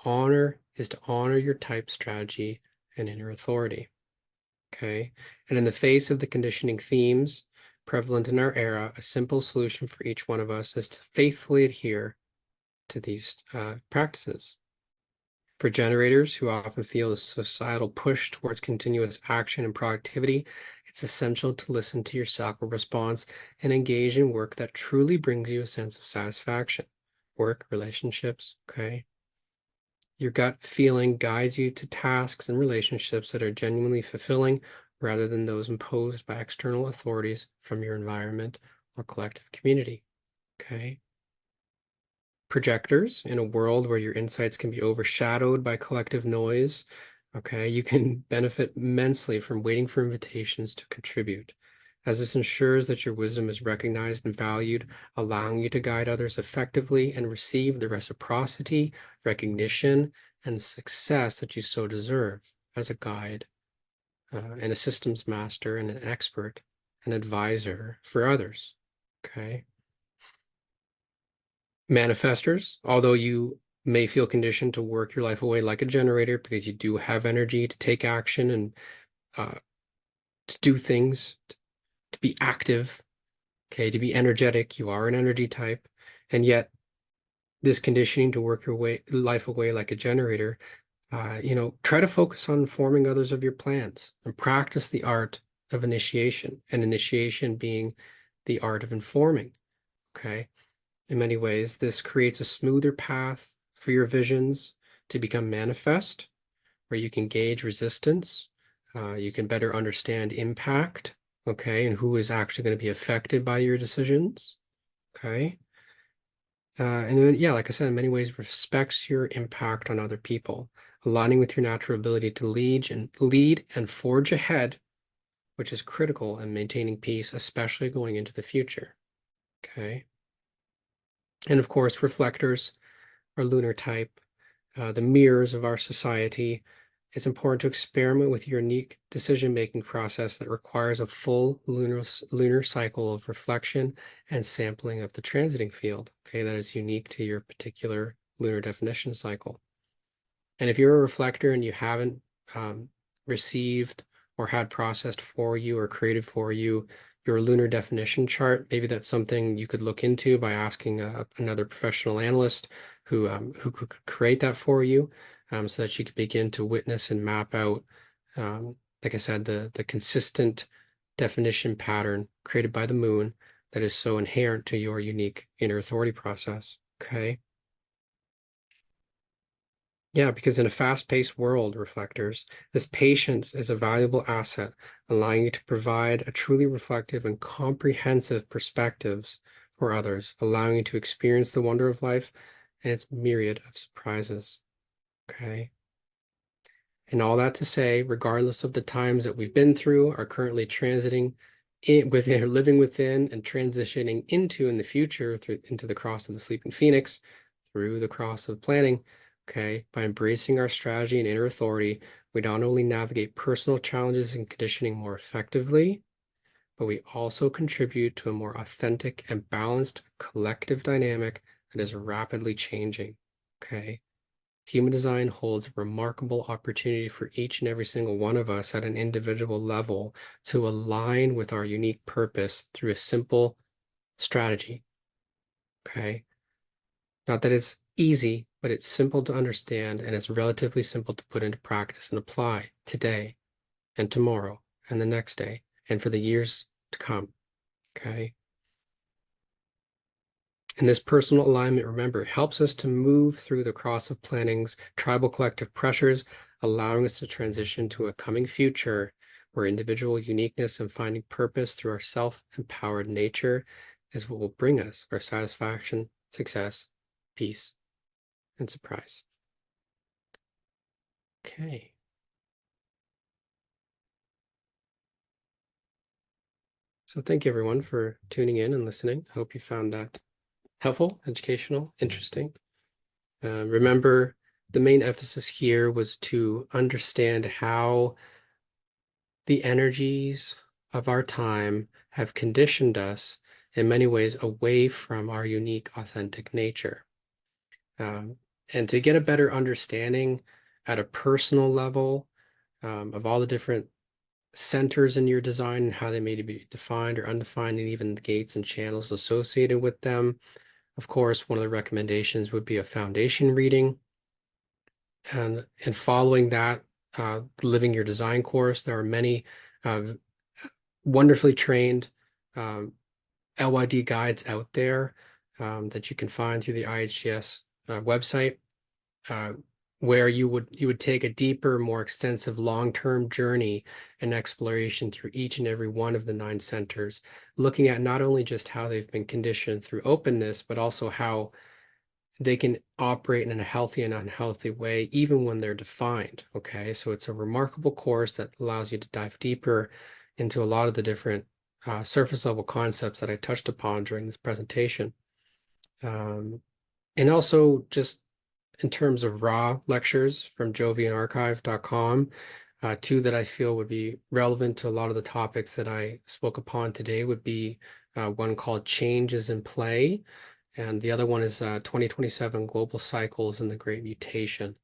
Honor is to honor your type strategy and inner authority. Okay. And in the face of the conditioning themes prevalent in our era, a simple solution for each one of us is to faithfully adhere to these practices. For generators who often feel the societal push towards continuous action and productivity, it's essential to listen to your sacral response and engage in work that truly brings you a sense of satisfaction. Work, relationships, okay? Your gut feeling guides you to tasks and relationships that are genuinely fulfilling rather than those imposed by external authorities from your environment or collective community. Okay. Projectors, in a world where your insights can be overshadowed by collective noise, okay, you can benefit immensely from waiting for invitations to contribute, as this ensures that your wisdom is recognized and valued, allowing you to guide others effectively and receive the reciprocity, recognition, and success that you so deserve as a guide, and a systems master and an expert, an advisor for others. Okay. Manifestors, although you may feel conditioned to work your life away like a generator because you do have energy to take action and uh, to do things, to be active, okay, to be energetic. You are an energy type. And yet, this conditioning to work your life away like a generator, try to focus on informing others of your plans and practice the art of initiation, and initiation being the art of informing, okay? In many ways, this creates a smoother path for your visions to become manifest, where you can gauge resistance, you can better understand impact, okay, and who is actually going to be affected by your decisions, okay? And then, yeah, like I said, in many ways, respects your impact on other people, aligning with your natural ability to lead and forge ahead which is critical in maintaining peace, especially going into the future. Okay. And of course, reflectors are lunar type, the mirrors of our society. It's important to experiment with your unique decision-making process that requires a full lunar cycle of reflection and sampling of the transiting field. Okay, that is unique to your particular lunar definition cycle. And if you're a reflector and you haven't received or had processed for you or created for you your lunar definition chart, maybe that's something you could look into by asking another professional analyst who could create that for you, so that you could begin to witness and map out, like I said, the consistent definition pattern created by the moon that is so inherent to your unique inner authority process. Okay. Yeah, because in a fast-paced world, reflectors, this patience is a valuable asset, allowing you to provide a truly reflective and comprehensive perspectives for others, allowing you to experience the wonder of life and its myriad of surprises. Okay. And all that to say, regardless of the times that we've been through, are currently transiting within, or living within, and transitioning into in the future into the cross of the sleeping phoenix, through the cross of planning. Okay, by embracing our strategy and inner authority, we not only navigate personal challenges and conditioning more effectively, but we also contribute to a more authentic and balanced collective dynamic that is rapidly changing. Okay. Human design holds a remarkable opportunity for each and every single one of us at an individual level to align with our unique purpose through a simple strategy. Okay. Not that it's easy, but it's simple to understand and it's relatively simple to put into practice and apply today and tomorrow and the next day and for the years to come. Okay. And this personal alignment, remember, helps us to move through the cross of planning's tribal collective pressures, allowing us to transition to a coming future where individual uniqueness and finding purpose through our self-empowered nature is what will bring us our satisfaction, success, peace, and surprise. Okay. So thank you everyone for tuning in and listening. I hope you found that helpful, educational, interesting. Remember, the main emphasis here was to understand how the energies of our time have conditioned us in many ways away from our unique, authentic nature. And to get a better understanding at a personal level, of all the different centers in your design and how they may be defined or undefined, and even the gates and channels associated with them. Of course, one of the recommendations would be a foundation reading. And following that, Living Your Design course, there are many wonderfully trained LYD guides out there that you can find through the IHGS website, where you would take a deeper, more extensive, long-term journey and exploration through each and every one of the 9 centers, looking at not only just how they've been conditioned through openness, but also how they can operate in a healthy and unhealthy way, even when they're defined. Okay, so it's a remarkable course that allows you to dive deeper into a lot of the different surface level concepts that I touched upon during this presentation. And also just in terms of raw lectures from jovianarchive.com, 2 that I feel would be relevant to a lot of the topics that I spoke upon today would be one called Change is in Play, and the other one is 2027 Global Cycles and the Great Mutation,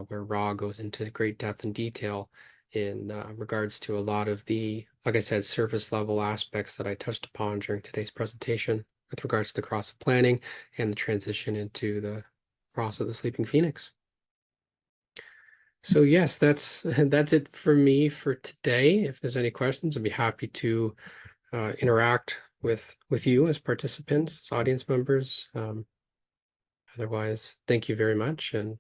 where Ra goes into great depth and detail in regards to a lot of the, like I said, surface level aspects that I touched upon during today's presentation with regards to the cross of planning and the transition into the cross of the sleeping phoenix. So yes, that's it for me for today. If there's any questions, I'd be happy to interact with you as participants, as audience members. Otherwise, thank you very much. And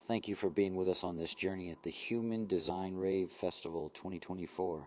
Thank you for being with us on this journey at the Human Design Rave Festival 2024.